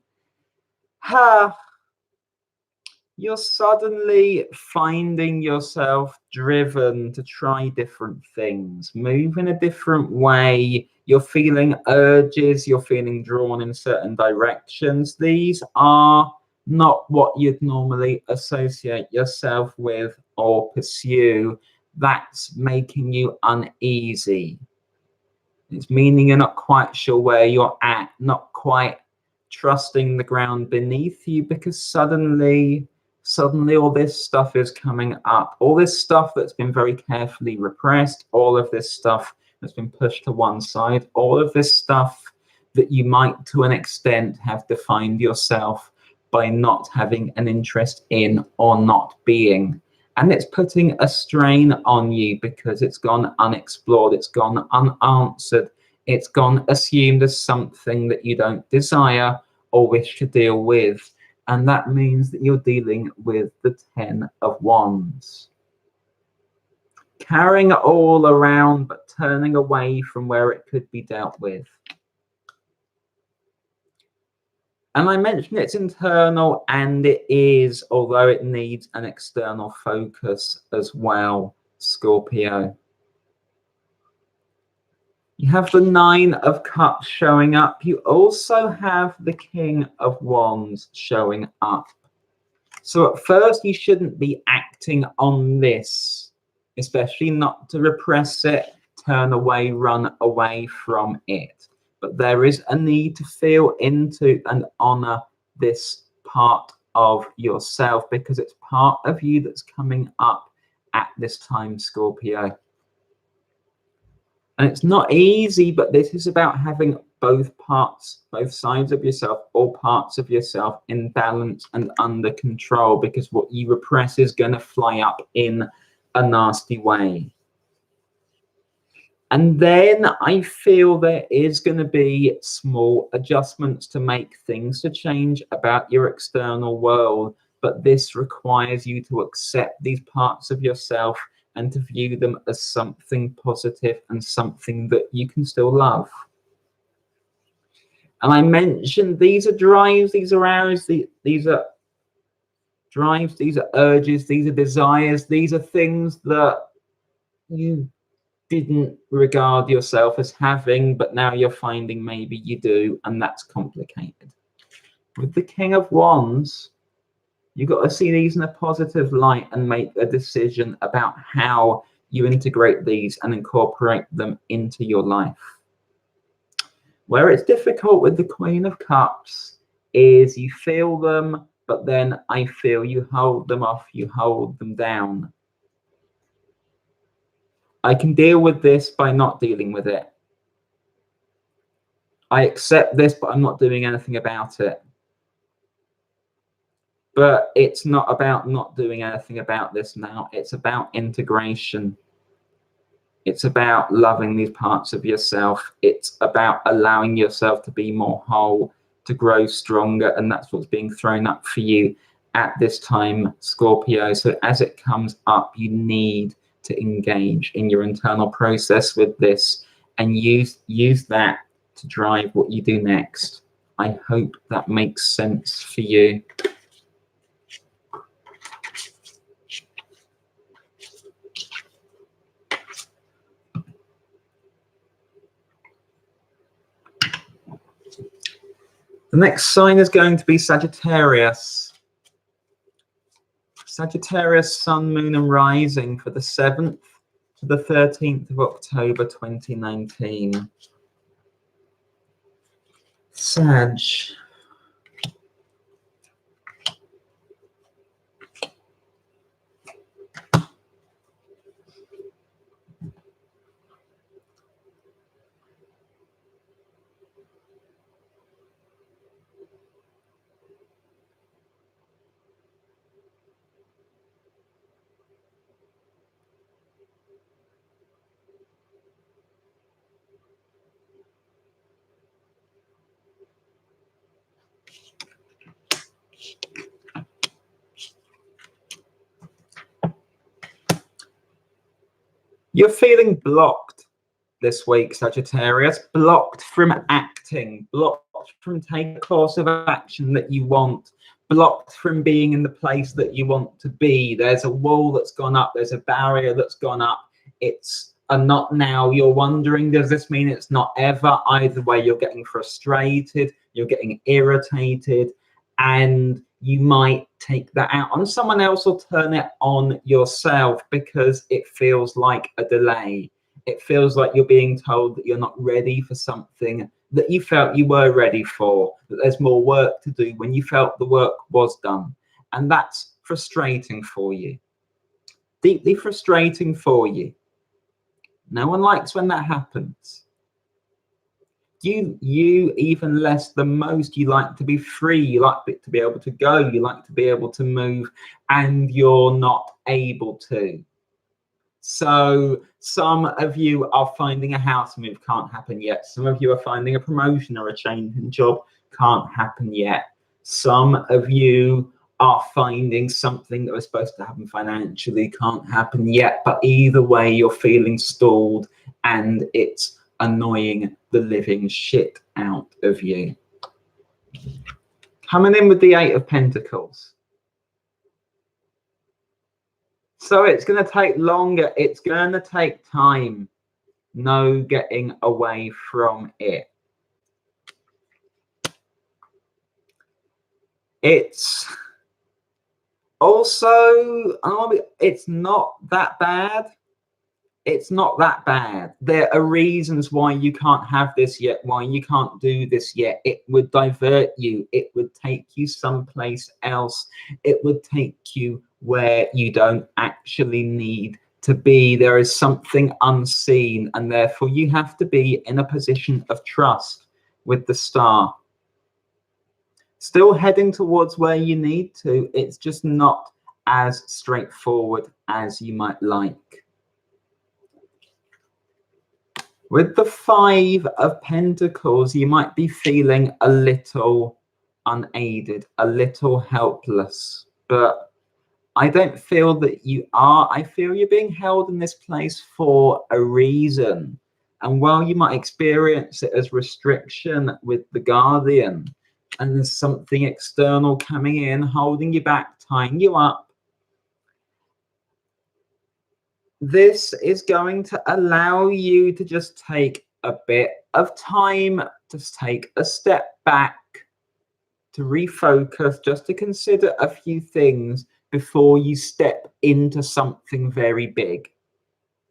You're suddenly finding yourself driven to try different things, move in a different way. You're feeling urges, you're feeling drawn in certain directions. These are not what you'd normally associate yourself with or pursue. That's making you uneasy. It's meaning you're not quite sure where you're at, not quite trusting the ground beneath you, because suddenly all this stuff is coming up. All this stuff that's been very carefully repressed, all of this stuff that's been pushed to one side, all of this stuff that you might to an extent have defined yourself by not having an interest in or not being. And it's putting a strain on you because it's gone unexplored, it's gone unanswered, it's gone assumed as something that you don't desire or wish to deal with. And that means that you're dealing with the 10 of Wands. Carrying it all around, but turning away from where it could be dealt with. And I mentioned it's internal, and it is, although it needs an external focus as well, Scorpio. You have the 9 of Cups showing up. You also have the King of Wands showing up. So at first, you shouldn't be acting on this, especially not to repress it, turn away, run away from it. But there is a need to feel into and honor this part of yourself, because it's part of you that's coming up at this time, Scorpio. And it's not easy, but this is about having both parts, both sides of yourself, all parts of yourself in balance and under control, because what you repress is going to fly up in a nasty way. And then I feel there is going to be small adjustments to make, things to change about your external world. But this requires you to accept these parts of yourself and to view them as something positive and something that you can still love. And I mentioned these are drives, these are arrows, these are drives, these are urges, these are desires, these are things that you didn't regard yourself as having, but now you're finding maybe you do, and that's complicated. With the King of Wands, you've got to see these in a positive light and make a decision about how you integrate these and incorporate them into your life. Where it's difficult with the Queen of Cups is you feel them, but then I feel you hold them off, you hold them down. I can deal with this by not dealing with it. I accept this, but I'm not doing anything about it. But it's not about not doing anything about this now. It's about integration. It's about loving these parts of yourself. It's about allowing yourself to be more whole, to grow stronger. And that's what's being thrown up for you at this time, Scorpio. So as it comes up, you need to engage in your internal process with this and use that to drive what you do next. I hope that makes sense for you. The next sign is going to be Sagittarius. Sagittarius, Sun, Moon, and Rising for the 7th to the 13th of October 2019. Sag. You're feeling blocked this week, Sagittarius, blocked from acting, blocked from taking a course of action that you want, blocked from being in the place that you want to be. There's a wall that's gone up, there's a barrier that's gone up. It's a not now. You're wondering, does this mean it's not ever? Either way, you're getting frustrated, you're getting irritated, and you might take that out on someone else or turn it on yourself because it feels like a delay. It feels like you're being told that you're not ready for something that you felt you were ready for, that there's more work to do when you felt the work was done. And that's frustrating for you, deeply frustrating for you. No one likes when that happens. You even less than most, you like to be free, you like to be able to go, you like to be able to move, and you're not able to. So some of you are finding a house move, can't happen yet. Some of you are finding a promotion or a change in job, can't happen yet. Some of you are finding something that was supposed to happen financially, can't happen yet. But either way, you're feeling stalled and it's annoying the living shit out of you. Coming in with the Eight of Pentacles. So it's going to take longer. It's going to take time. No getting away from it. It's also, it's not that bad. It's not that bad. There are reasons why you can't have this yet, why you can't do this yet. It would divert you. It would take you someplace else. It would take you where you don't actually need to be. There is something unseen, and therefore you have to be in a position of trust with the star. Still heading towards where you need to. It's just not as straightforward as you might like. With the Five of Pentacles, you might be feeling a little unaided, a little helpless, but I don't feel that you are. I feel you're being held in this place for a reason. And while you might experience it as restriction with the Guardian, and there's something external coming in, holding you back, tying you up, this is going to allow you to just take a bit of time, just take a step back, to refocus, just to consider a few things before you step into something very big.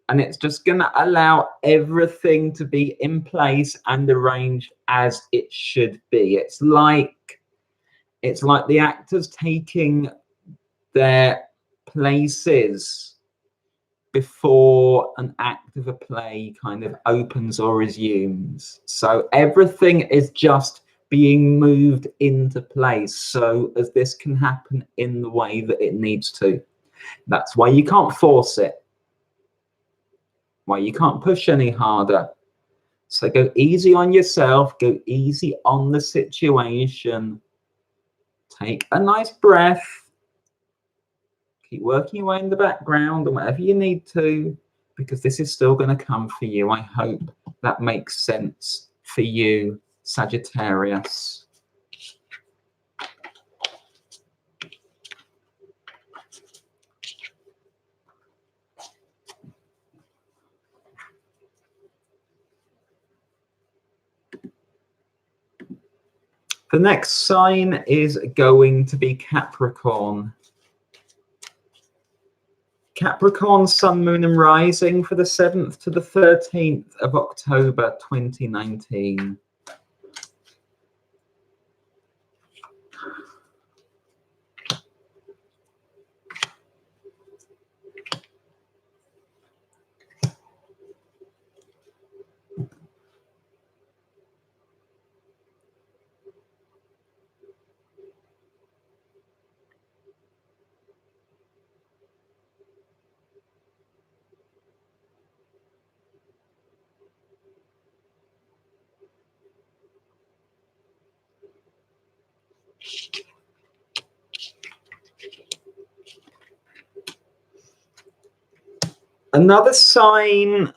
And it's just going to allow everything to be in place and arranged as it should be. It's like the actors taking their places before an act of a play kind of opens or resumes. So everything is just being moved into place so as this can happen in the way that it needs to. That's why you can't force it, why you can't push any harder. So go easy on yourself, go easy on the situation, take a nice breath, keep working away in the background and whatever you need to, because this is still going to come for you. I hope that makes sense for you, Sagittarius. The next sign is going to be Capricorn. Capricorn, Sun, Moon and Rising for the 7th to the 13th of October 2019. Another sign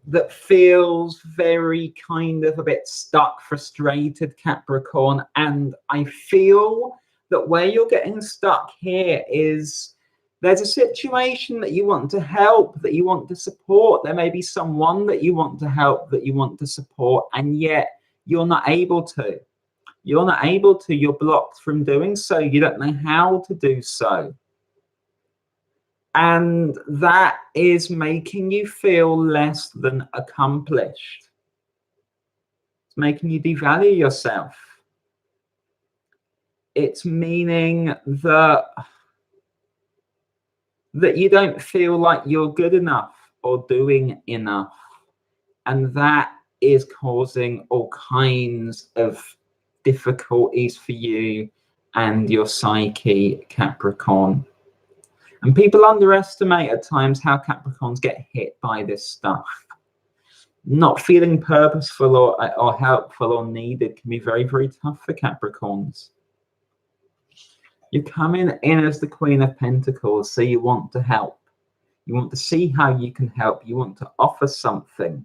that feels very kind of a bit stuck, frustrated, Capricorn, and I feel that where you're getting stuck here is there's a situation that you want to help, that you want to support. There may be someone that you want to help, that you want to support, and yet you're not able to. You're not able to. You're blocked from doing so. You don't know how to do so. And that is making you feel less than accomplished. It's making you devalue yourself. It's meaning that you don't feel like you're good enough or doing enough. And that is causing all kinds of difficulties for you and your psyche, Capricorn. And people underestimate at times how Capricorns get hit by this stuff. Not feeling purposeful or helpful or needed can be very, very tough for Capricorns. You're coming in as the Queen of Pentacles, so you want to help. You want to see how you can help. You want to offer something.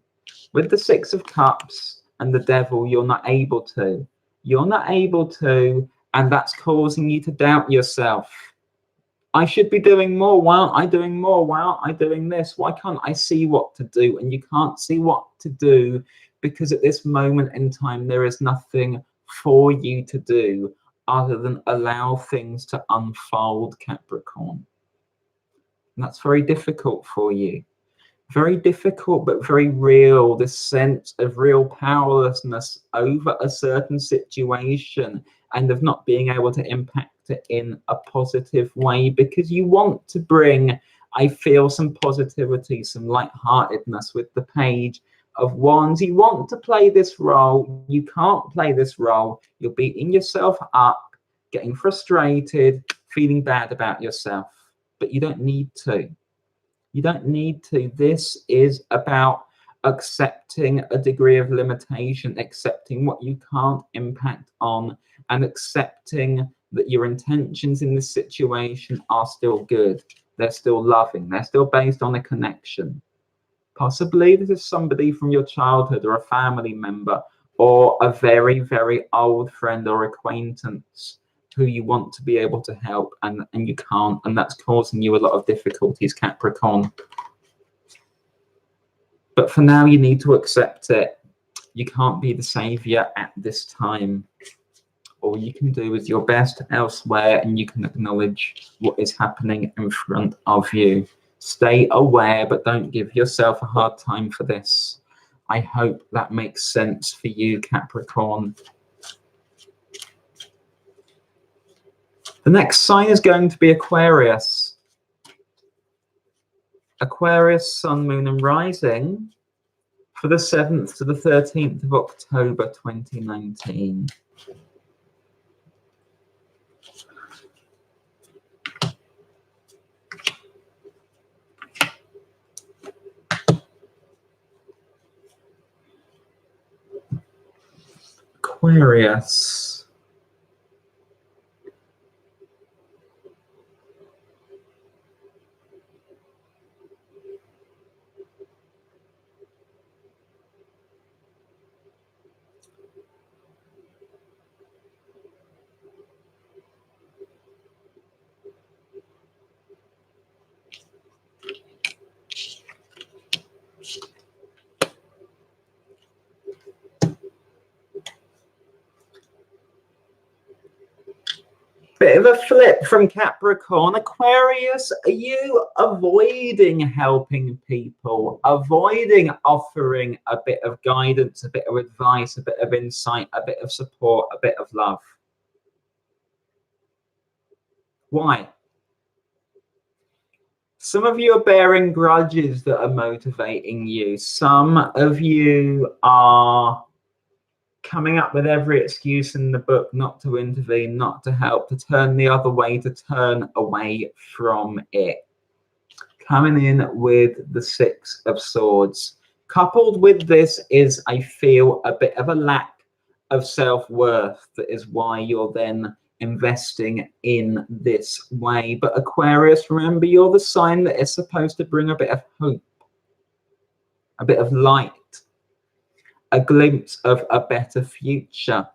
With the Six of Cups and the Devil, you're not able to. You're not able to, and that's causing you to doubt yourself. I should be doing more. Why aren't I doing more? Why aren't I doing this? Why can't I see what to do? And you can't see what to do because at this moment in time, there is nothing for you to do other than allow things to unfold, Capricorn. And that's very difficult for you. Very difficult, but very real. This sense of real powerlessness over a certain situation and of not being able to impact it in a positive way, because you want to bring, I feel, some positivity, some lightheartedness with the Page of Wands. You want to play this role. You can't play this role. You're beating yourself up, getting frustrated, feeling bad about yourself, but you don't need to. You don't need to. This is about accepting a degree of limitation, accepting what you can't impact on, and accepting that your intentions in this situation are still good. They're still loving. They're still based on a connection. Possibly this is somebody from your childhood or a family member or a very, very old friend or acquaintance who you want to be able to help and you can't, and that's causing you a lot of difficulties, Capricorn. But for now, you need to accept it. You can't be the savior at this time. All you can do is your best elsewhere, and you can acknowledge what is happening in front of you. Stay aware, but don't give yourself a hard time for this. I hope that makes sense for you, Capricorn. The next sign is going to be Aquarius. Aquarius, Sun, Moon, and Rising for the 7th to the 13th of October 2019. Aquarius. Bit of a flip from Capricorn. Aquarius, are you avoiding helping people, avoiding offering a bit of guidance, a bit of advice, a bit of insight, a bit of support, a bit of love? Why? Some of you are bearing grudges that are motivating you. Some of you are coming up with every excuse in the book not to intervene, not to help, to turn the other way, to turn away from it. Coming in with the Six of Swords. Coupled with this is, I feel, a bit of a lack of self-worth. That is why you're then investing in this way. But Aquarius, remember, you're the sign that is supposed to bring a bit of hope a bit of light, a glimpse of a better future.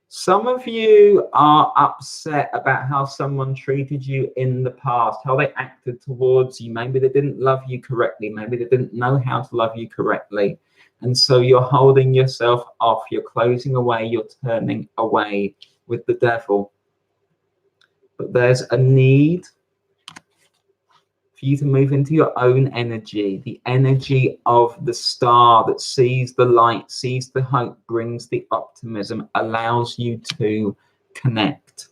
Some of you are upset about how someone treated you in the past, how they acted towards you. Maybe they didn't love you correctly. Maybe they didn't know how to love you correctly. And so you're holding yourself off. You're closing away. You're turning away with the devil. But there's a need for you to move into your own energy, the energy of the star that sees the light, sees the hope, brings the optimism, allows you to connect.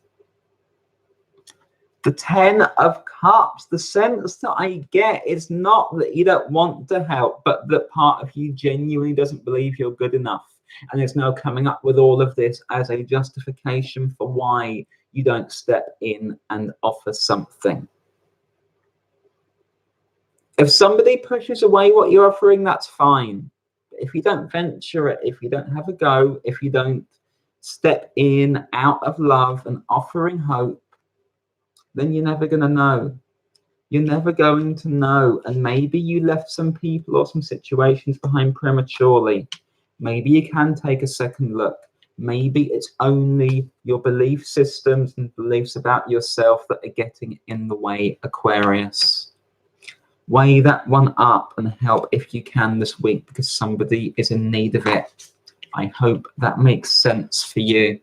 The 10 of Cups, the sense that I get is not that you don't want to help, but that part of you genuinely doesn't believe you're good enough, and is now coming up with all of this as a justification for why you don't step in and offer something. If somebody pushes away what you're offering, that's fine. But if you don't venture it, if you don't have a go, if you don't step in out of love and offering hope, then you're never going to know. You're never going to know. And maybe you left some people or some situations behind prematurely. Maybe you can take a second look. Maybe it's only your belief systems and beliefs about yourself that are getting in the way, Aquarius. Weigh that one up and help if you can this week, because somebody is in need of it. I hope that makes sense for you.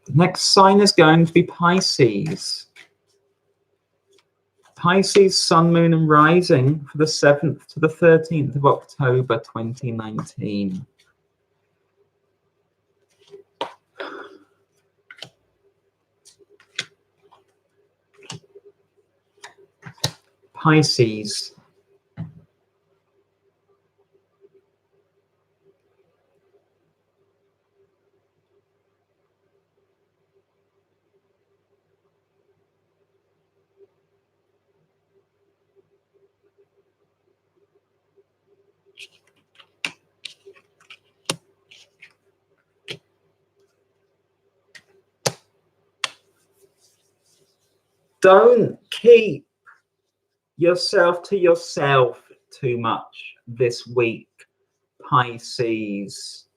The next sign is going to be Pisces. Pisces, Sun, Moon and Rising for the 7th to the 13th of October 2019. Pisces. Don't keep yourself to yourself too much this week, Pisces.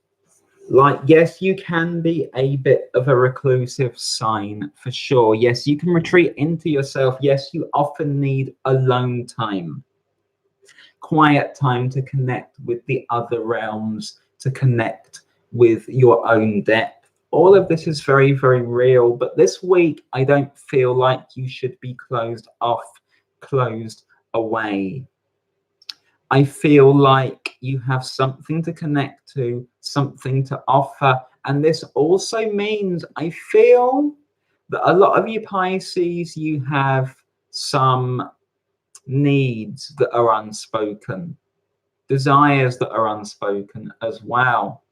Like, yes, you can be a bit of a reclusive sign for sure. Yes, you can retreat into yourself. Yes, you often need alone time, quiet time to connect with the other realms, to connect with your own depth. All of this is very, very real. But this week, I don't feel like you should be closed off, closed away. I feel like you have something to connect to, something to offer. And this also means I feel that a lot of you Pisces, you have some needs that are unspoken, desires that are unspoken as well.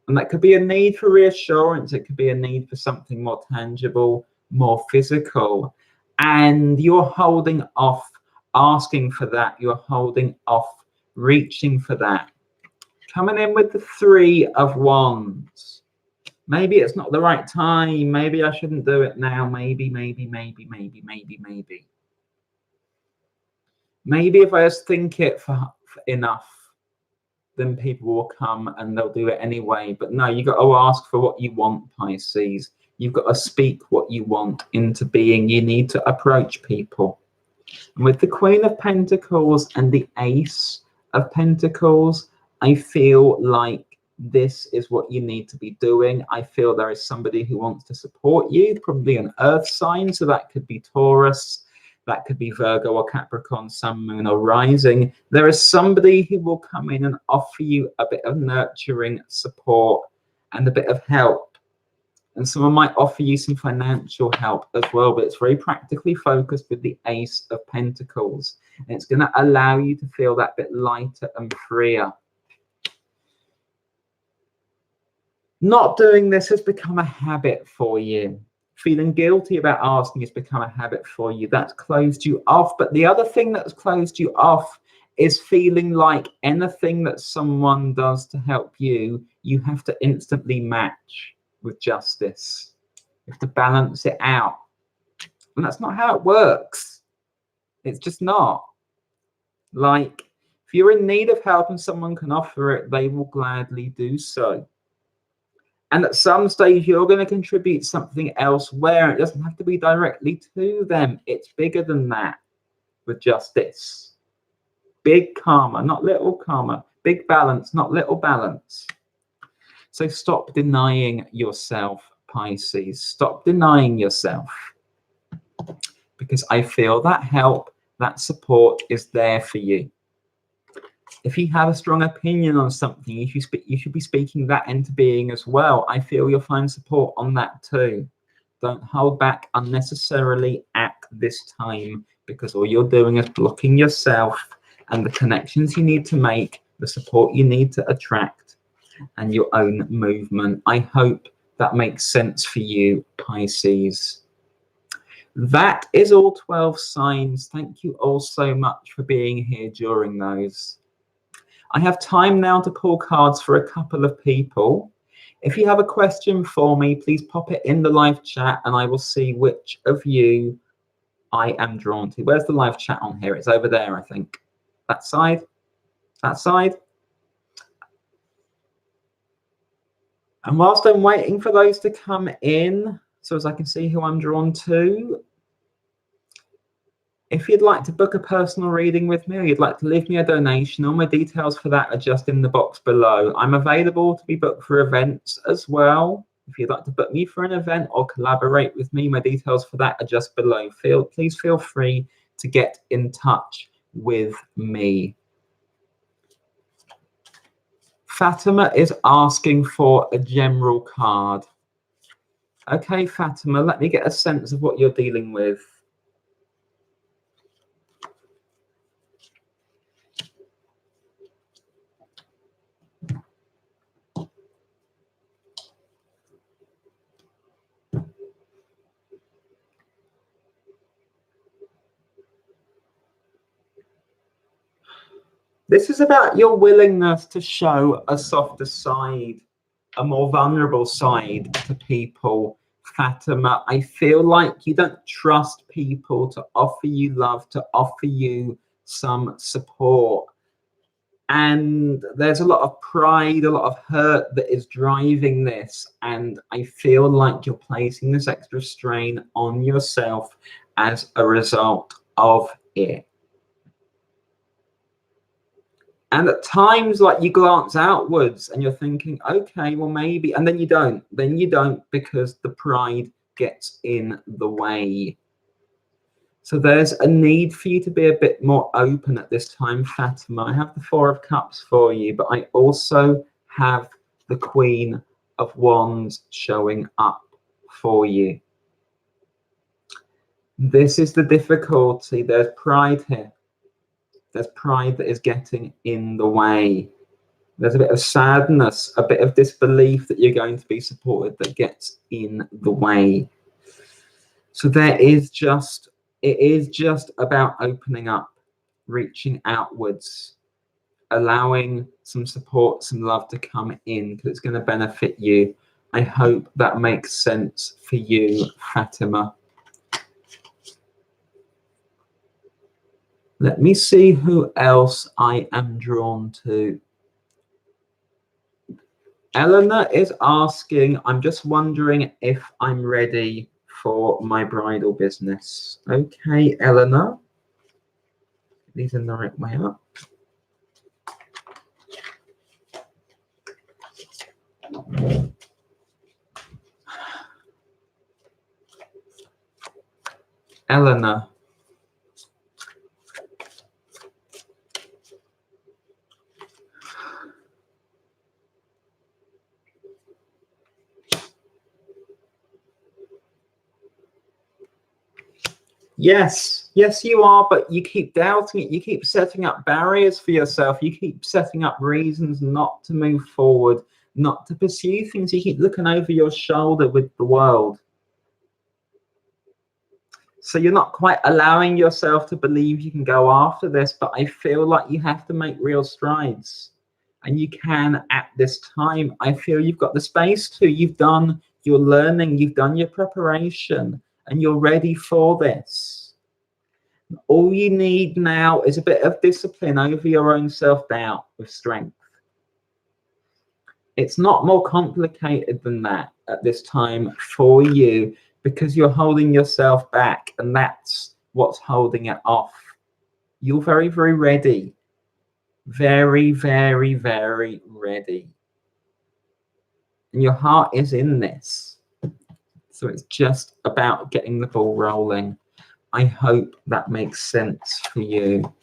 And that could be a need for reassurance. It could be a need for something more tangible, more physical. And you're holding off asking for that. You're holding off reaching for that. Coming in with the 3 of Wands. Maybe it's not the right time. Maybe I shouldn't do it now. Maybe. Maybe if I just think it for enough, then people will come and they'll do it anyway. But no, you've got to ask for what you want, Pisces. You've got to speak what you want into being. You need to approach people. And with the Queen of Pentacles and the Ace of Pentacles, I feel like this is what you need to be doing. I feel there is somebody who wants to support you, probably an earth sign. So that could be Taurus. That could be Virgo or Capricorn, Sun, Moon or Rising. There is somebody who will come in and offer you a bit of nurturing support and a bit of help. And someone might offer you some financial help as well, but it's very practically focused with the Ace of Pentacles. And it's going to allow you to feel that bit lighter and freer. Not doing this has become a habit for you. Feeling guilty about asking has become a habit for you. That's closed you off. But the other thing that's closed you off is feeling like anything that someone does to help you, you have to instantly match with justice. You have to balance it out. And that's not how it works. It's just not. Like, if you're in need of help and someone can offer it, they will gladly do so. And at some stage, you're going to contribute something elsewhere. It doesn't have to be directly to them. It's bigger than that with justice. Big karma, not little karma. Big balance, not little balance. So stop denying yourself, Pisces. Stop denying yourself. Because I feel that help, that support is there for you. If you have a strong opinion on something, you should be speaking that into being as well. I feel you'll find support on that too. Don't hold back unnecessarily at this time, because all you're doing is blocking yourself and the connections you need to make, the support you need to attract, and your own movement. I hope that makes sense for you, Pisces. That is all 12 signs. Thank you all so much for being here during those. I have time now to pull cards for a couple of people. If you have a question for me, please pop it in the live chat and I will see which of you I am drawn to. Where's the live chat on here? It's over there, I think. That side? That side? And whilst I'm waiting for those to come in, so as I can see who I'm drawn to, if you'd like to book a personal reading with me or you'd like to leave me a donation, all my details for that are just in the box below. I'm available to be booked for events as well. If you'd like to book me for an event or collaborate with me, my details for that are just below. Please feel free to get in touch with me. Fatima is asking for a general card. Okay, Fatima, let me get a sense of what you're dealing with. This is about your willingness to show a softer side, a more vulnerable side to people. Fatima, I feel like you don't trust people to offer you love, to offer you some support. And there's a lot of pride, a lot of hurt that is driving this. And I feel like you're placing this extra strain on yourself as a result of it. And at times, like, you glance outwards and you're thinking, okay, well, maybe, and then you don't. Then you don't, because the pride gets in the way. So there's a need for you to be a bit more open at this time, Fatima. I have the Four of Cups for you, but I also have the Queen of Wands showing up for you. This is the difficulty. There's pride here. There's pride that is getting in the way. There's a bit of sadness, a bit of disbelief that you're going to be supported that gets in the way. So it is just about opening up, reaching outwards, allowing some support, some love to come in, because it's going to benefit you. I hope that makes sense for you, Fatima. Let me see who else I am drawn to. Eleanor is asking, I'm just wondering if I'm ready for my bridal business. Okay, Eleanor. These are the right way up. Eleanor. Yes, you are, but you keep doubting it. You keep setting up barriers for yourself. You keep setting up reasons not to move forward, not to pursue things. You keep looking over your shoulder with the world. So you're not quite allowing yourself to believe you can go after this, but I feel like you have to make real strides. And you can at this time. I feel you've got the space to. You've done your learning, you've done your preparation, and you're ready for this. All you need now is a bit of discipline over your own self-doubt with strength. It's not more complicated than that at this time for you, because you're holding yourself back, and that's what's holding it off. You're very, very ready. Very, very, very ready. And your heart is in this. So it's just about getting the ball rolling. I hope that makes sense for you.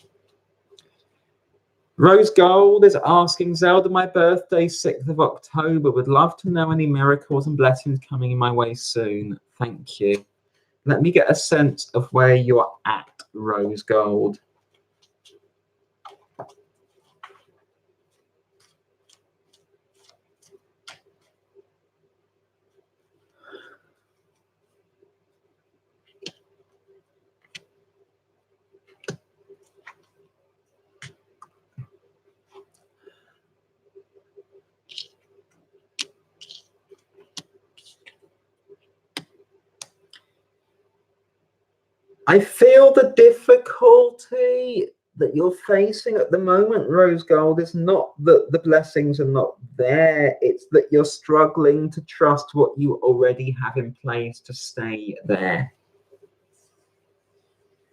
Rose Gold is asking, Zelda, my birthday, 6th of October. Would love to know any miracles and blessings coming in my way soon. Thank you. Let me get a sense of where you're at, Rose Gold. I feel the difficulty that you're facing at the moment, Rose Gold, is not that the blessings are not there. It's that you're struggling to trust what you already have in place to stay there.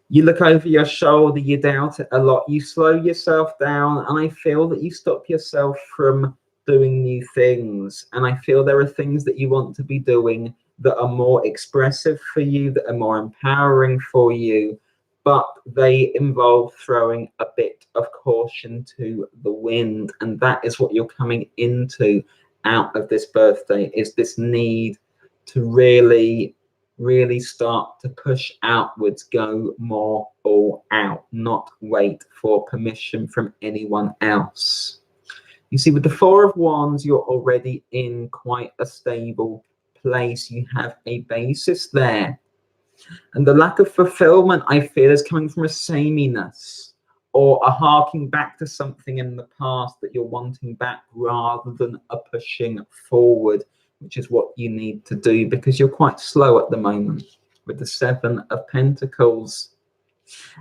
You look over your shoulder, you doubt it a lot, you slow yourself down, and I feel that you stop yourself from doing new things. And I feel there are things that you want to be doing that are more expressive for you, that are more empowering for you, but they involve throwing a bit of caution to the wind. And that is what you're coming into out of this birthday, is this need to really start to push outwards, go more all out, not wait for permission from anyone else. You see, with the Four of Wands, you're already in quite a stable place. You have a basis there. And the lack of fulfillment, I feel, is coming from a sameness or a harking back to something in the past that you're wanting back, rather than a pushing forward, which is what you need to do, because you're quite slow at the moment with the Seven of Pentacles.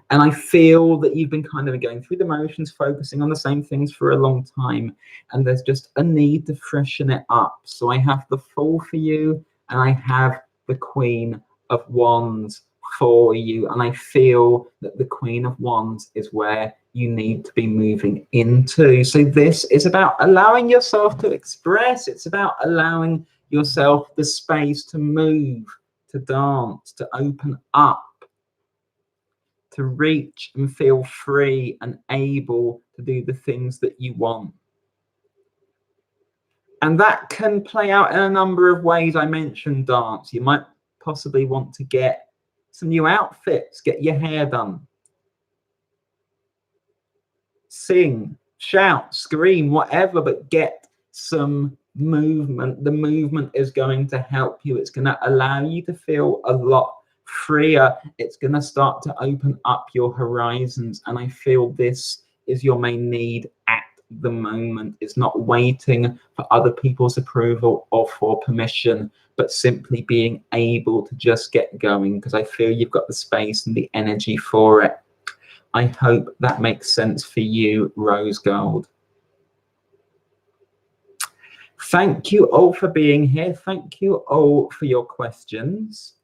And I feel that you've been kind of going through the motions, focusing on the same things for a long time, and there's just a need to freshen it up. So I have the Fool for you, and I have the Queen of Wands for you, and I feel that the Queen of Wands is where you need to be moving into. So this is about allowing yourself to express. It's about allowing yourself the space to move, to dance, to open up, to reach and feel free and able to do the things that you want. And that can play out in a number of ways. I mentioned dance. You might possibly want to get some new outfits, get your hair done, sing, shout, scream, whatever, but get some movement. The movement is going to help you. It's going to allow you to feel a lot freer. It's going to start to open up your horizons. And I feel this is your main need at the moment. It's not waiting for other people's approval or for permission, but simply being able to just get going, because I feel you've got the space and the energy for it. I hope that makes sense for you, Rose Gold. Thank you all for being here. Thank you all for your questions.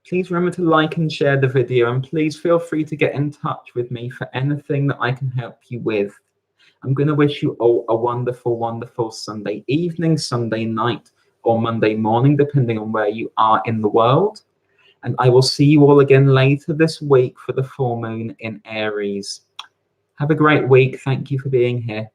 Please remember to like and share the video, and please feel free to get in touch with me for anything that I can help you with. I'm going to wish you all a wonderful, wonderful Sunday evening, Sunday night, or Monday morning, depending on where you are in the world. And I will see you all again later this week for the full moon in Aries. Have a great week. Thank you for being here.